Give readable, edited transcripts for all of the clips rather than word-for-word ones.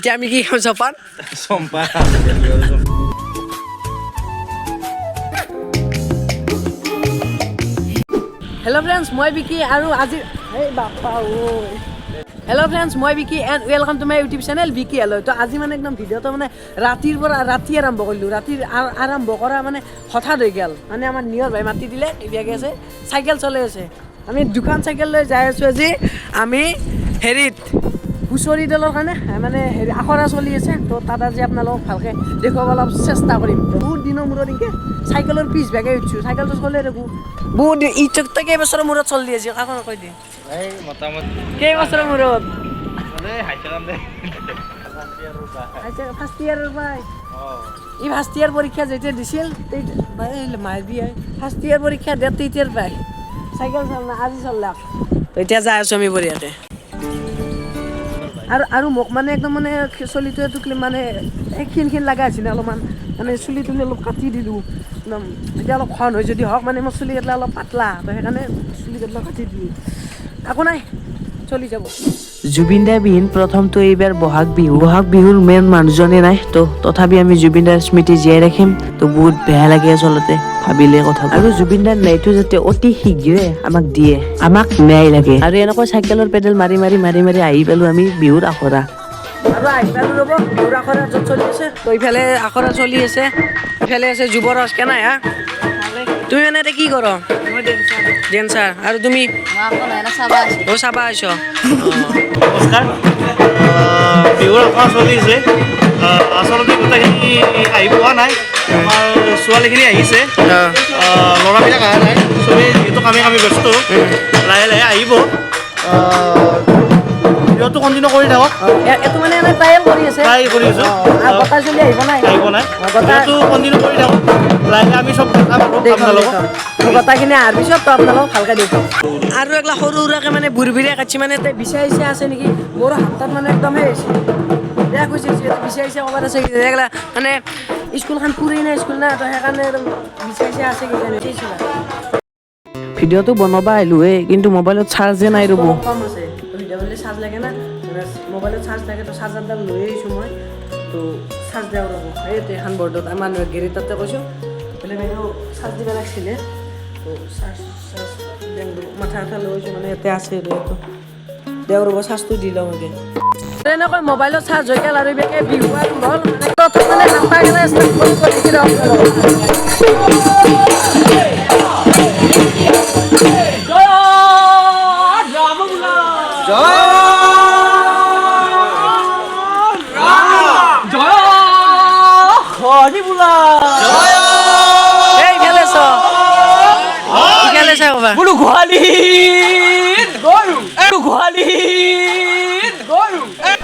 এতিয়া আমি কি খাম চপান চম্পা হেল্ল' ফ্ৰেণ্ডছ মই বিকি আৰু আজি এই বাপা ঐ হেল্ল' ফ্ৰেণ্ডছ মই Vicky and welcome to my YouTube channel Vicky hello' তো আজি মানে একদম ভিডিঅ'টো মানে ৰাতিৰ পৰা ৰাতি আৰম্ভ কৰিলোঁ ৰাতিৰ আৰম্ভ কৰা মানে হঠাৎ হৈ গ'ল মানে আমাৰ নিয়ৰ ভাই মাতি দিলে টিভিয়াকে আছে চাইকেল চলাই আছে আমি দুখন চাইকেল লৈ যাই আছোঁ আজি আমি হেৰিত হুঁচৰি দলৰ কাৰণে মানে হেৰি আখৰা চলি আছে তো তাত আজি আপোনালোকক ভালকৈ দেখুৱাব অলপ চেষ্টা কৰিম বহুত দিনৰ মূৰত এনেকৈ চাইকেলৰ পিছ ভাগে উঠিছোঁ চাইকেলটো চলাই থাকোঁ বহুত দিন ইটো কেইবছৰৰ মূৰত চলি আছে কাকো নকৈ দিয়ে এই মোটামুটি কেইবছৰৰ মূৰত ফাৰ্ষ্ট ইয়াৰৰ পৰাই ই ফাৰ্ষ্ট ইয়াৰ পৰীক্ষা যেতিয়া দিছিল মাৰিবি ফাৰ্ষ্ট ইয়াৰ পৰীক্ষা দিয়া তেতিয়াৰ পাই চাইকেল চল আজি চলাক তো এতিয়া যাই আছোঁ আমি বঢ়িয়াকৈ আৰু মোক মানে একদম মানে চুলিটোৱে মানে ক্ষীণ লগা হৈছিলে অলপমান মানে চুলি তুলি অলপ কাটি দিলোঁ একদম এতিয়া অলপ ঘন হৈ যদি হওক মানে মোৰ চুলি কেইটা অলপ পাতলা তো সেইকাৰণে চুলি কেইটা কাটি দিলোঁ একো নাই চলি যাব জুবিন দাৰ বিহীন প্ৰথমটো এইবাৰ বহাগ বিহুৰ মেইন মানুহজনে নাই তো তথাপি আমি জুবিন দাৰ স্মৃতি জীয়াই ৰাখিম তো বহুত বেয়া লাগে আচলতে ভাবিলে কথা আৰু জুবিন দাৰ ন্যায়টো যাতে অতি শীঘ্ৰে আমাক দিয়ে আমাক ন্যায় লাগে আৰু এনেকৈ চাইকেলৰ পেডেল মাৰি আহি পালোঁ আমি বিহুৰ আখৰা আৰু আহি পালোঁ ৰ'ব বিহুৰ আখৰা য'ত চলি আছে তো ইফালে আখৰা চলি আছে ইফালে আছে যুৱৰাজ কেনাই হা তুমি মানে এতিয়া কি কৰ ডেন্সাৰ আৰু তুমি চাবা আছ নমস্কাৰ বিহুৰ আখৰা চলিছে আচলতে গোটেইখিনি আহি পোৱা নাই আমাৰ ছোৱালীখিনি আহিছে ল'ৰাবিলাক অহা নাই চবেই যিহেতু কামে ব্যস্ত লাহে লাহে আহিব ভিডিঅ'টো কণ্টিনিউ কৰি থাকক এইটো মানে এনে ট্ৰায়েল কৰি আছে ট্ৰাই কৰি আছোঁ গোটাই চলি আহিব নাই ভিডিঅ'টো কণ্টিনিউ কৰি থাকক লাহে লাহে আমি চব দেখাম আপোনালোকক গোটাইখিনি অহাৰ পিছত তো আপোনালোকক ভালকৈ দেখুৱাম আৰু এইগিলা সৰু সুৰাকৈ মানে বুঢ়ী কাটছি মানে বিচাৰিছে আছে নেকি মোৰ হাতত মানে একদম সেই হৈছে বেয়া কৈছে বিচাৰিছে ক'ৰবাত আছে এইগিলা মানে স্কুলখন পুৰি নাই স্কুল না তো সেইকাৰণে বিচাৰিছে আছে কিজানি ভিডিঅ'টো বনাব আহিলোঁহে কিন্তু মোবাইলত চাৰ্জে নাই ৰ'ব কম আছে তো ভিডিঅ' বনালে চাৰ্জ লাগে না মোবাইলত চাৰ্জ লাগে তো চাৰ্জাৰডাল লৈ আহিছোঁ মই তো চাৰ্জ দিওঁ ৰ'ব এইটো এখন বৰ্ডত আমাৰ গেৰি তাতে কৈছোঁ বোলে বাইদেউ চাৰ্জ দিব লাগিছিলে তো চাৰ্জ মাথা লৈ আহিছোঁ মানে ইয়াতে আছে এইটো দেওঁ ৰ'ব চাৰ্জটো দি লওঁ এতিয়া তেনেকৈ মোবাইলত চাৰ্জ হৈ গ'ল আৰু বেগে বিহু আৰম্ভ হ'ল মানে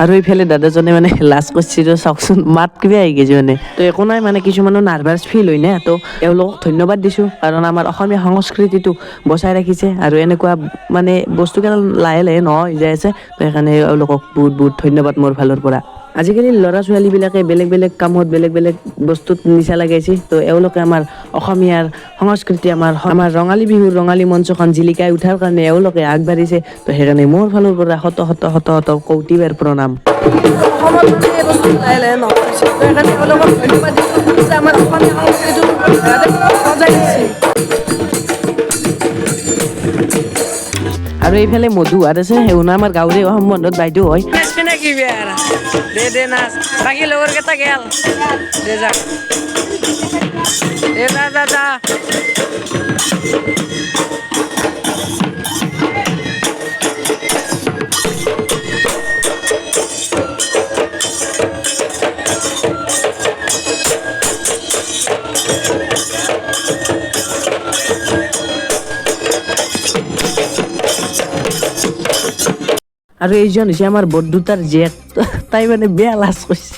আৰু এইফালে দাদাজনে মানে লাজ কৰিছিল চাওকচোন মাত কিবা আহি গৈছে মানে তো একো নাই মানে কিছুমানৰ নাৰ্ভাছ ফিল হয় না তো এওঁলোকক ধন্যবাদ দিছোঁ কাৰণ আমাৰ অসমীয়া সংস্কৃতিটো বচাই ৰাখিছে আৰু এনেকুৱা মানে বস্তুকেইটা লাহে লাহে নোহোৱা হৈ যাই আছে তো সেইকাৰণে এওঁলোকক বহুত ধন্যবাদ মোৰ ফালৰ পৰা আজিকালি ল'ৰা ছোৱালীবিলাকে বেলেগ কামত বেলেগ বস্তুত নিচা লাগাইছে তো এওঁলোকে আমাৰ অসমীয়াৰ সংস্কৃতি আমাৰ ৰঙালী বিহুৰ ৰঙালী মঞ্চখন জিলিকাই উঠাৰ কাৰণে এওঁলোকে আগবাঢ়িছে তো সেইকাৰণে মোৰ ফালৰ পৰা শত কৌটি বাৰ প্ৰণাম আৰু এইফালে মধুহাত আছে সেইনা আমাৰ গাঁৱৰে সম্বন্ধত বাইদেউ হয় দে নাচ বাকী লগৰ কেইটা গেল দে যা দাদা আৰু এইজন হৈছে আমাৰ বৰদেউতাৰ জীয়েক তাই মানে বেয়া লাজ কৰিছে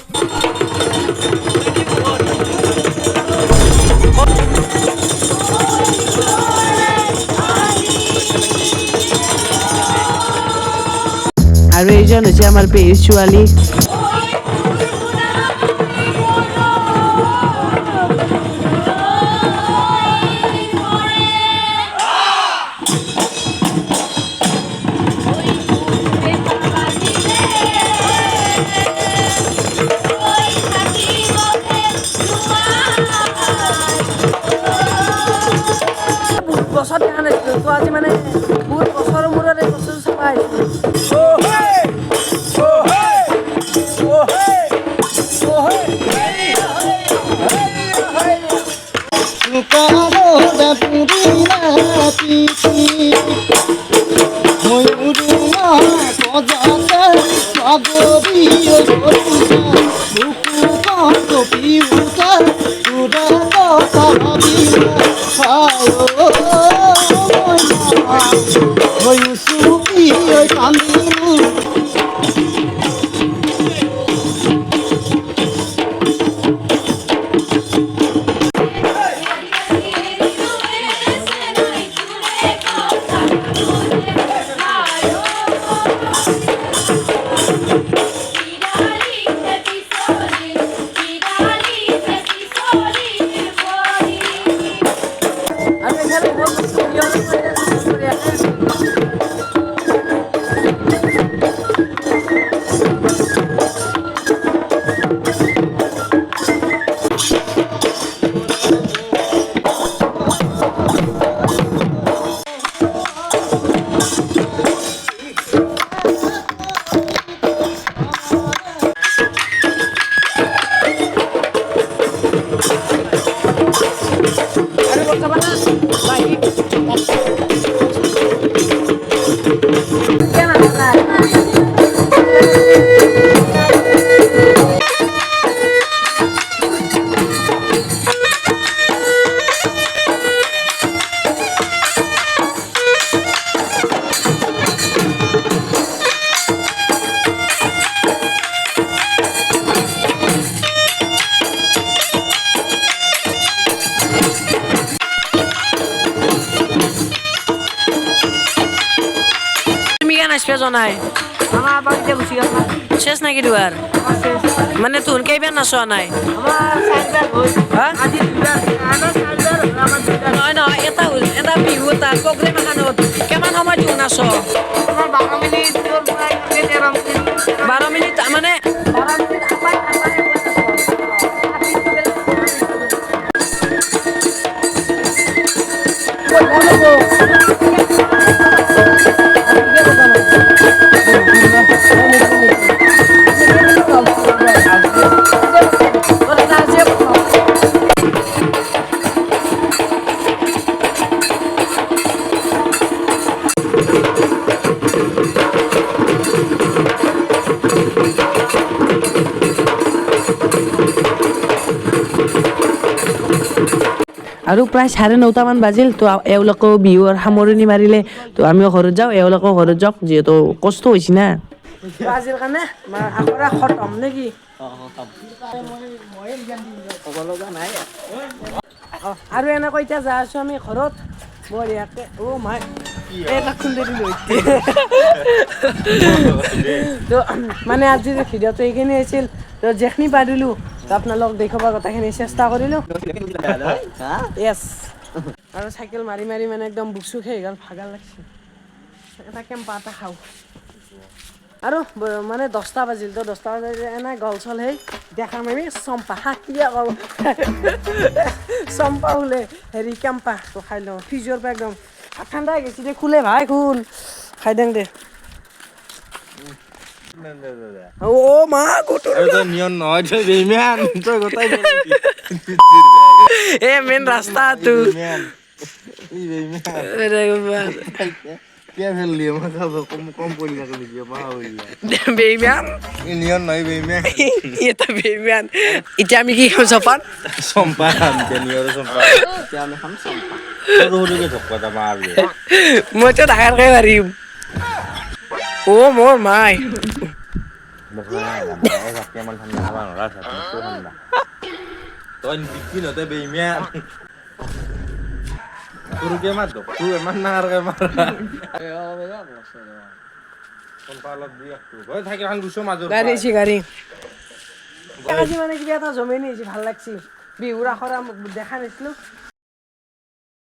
আৰু এইজন হৈছে আমাৰ পেহীৰ ছোৱালী গছত দেখা নাছিলোঁ তো আজি মানে বহুত বছৰৰ মূৰত এই বছৰ চাবা আহিছোঁ জনাই আমাৰ বাৰীতে গুচি গ'ল শেষ নাকি দুৱাৰ মানে তোৰ কেইবাৰ নাচোৱা নাই আমাৰ চাৰিবাৰ হ'ল হা আজি দুবাৰ আমাৰ চাৰিবাৰ হ'ল আমাৰ দুবাৰ নহয় নহয় এটা বিহু এটা প্ৰগ্ৰেম এখনত কিমান সময় তোৰ নাচ আমাৰ 12 মিনিট তোৰ পৰা 13 মিনিট 12 মিনিট মানে 12 মিনিট আপাই আৰু প্ৰায় 9:30মান বাজিল তো এওঁলোকেও বিহুৰ সামৰণি মাৰিলে তো আমিও ঘৰত যাওঁ এওঁলোকেও ঘৰত যাওক যিহেতু কষ্ট হৈছে না আজিৰ কাৰণে আখৰা খতম নেকি আৰু এনেকৈ এতিয়া যাই আছোঁ আমি ঘৰত বঢ়িয়াকে অ' মাই এটা খুন্দি দিলোঁ তো মানে আজিৰ ভিডিঅ'টো এইখিনি আছিল তো যেখিনি পাৰিলোঁ তো আপোনালোক দেখুৱাব কথাখিনি চেষ্টা কৰিলোঁ য়েছ আৰু চাইকেল মাৰি মাৰি মানে একদম বুক চুক হৈ গ'ল ভাগৰ লাগিছে এটা কেম্পা এটা খাওঁ আৰু মানে 10টা বাজিল তো 10টা বাজিলে এনেই গল চল সেই দেখা মাৰি চম্পা হাতিয়া কওঁ চম্পা ওলে হেৰি কেম্পা তো খাই লওঁ ফ্ৰিজৰ পৰা একদম ঠাণ্ডা হৈ গৈছে দে খোলে ভাই খোল খাই দেং দে অ' মা গোটৰ নিয়ন নহয় তই বেইমান তই গোটাই এ মেইন ৰাস্তাটো বেইমান নিয়ন নহয় বেইমান এটা বেইমান এতিয়া আমি কি খাম চপান চম্পা খাম নিয়ৰ চম্পা আমি খাম চম্পা সৰু সৰুকে ধক্কা এটা মাৰি মইতো ডাঙৰকৈ মাৰিম অ' মোৰ মাই তই বিকি নতে বেইমান সৰুকে মাৰ তোৰ ইমান ডাঙৰকে মাৰ গাড়ী আজি মানে কিবা এটা জমে নিছে ভাল লাগছি বিহুৰ আখৰা দেখা নাছিলো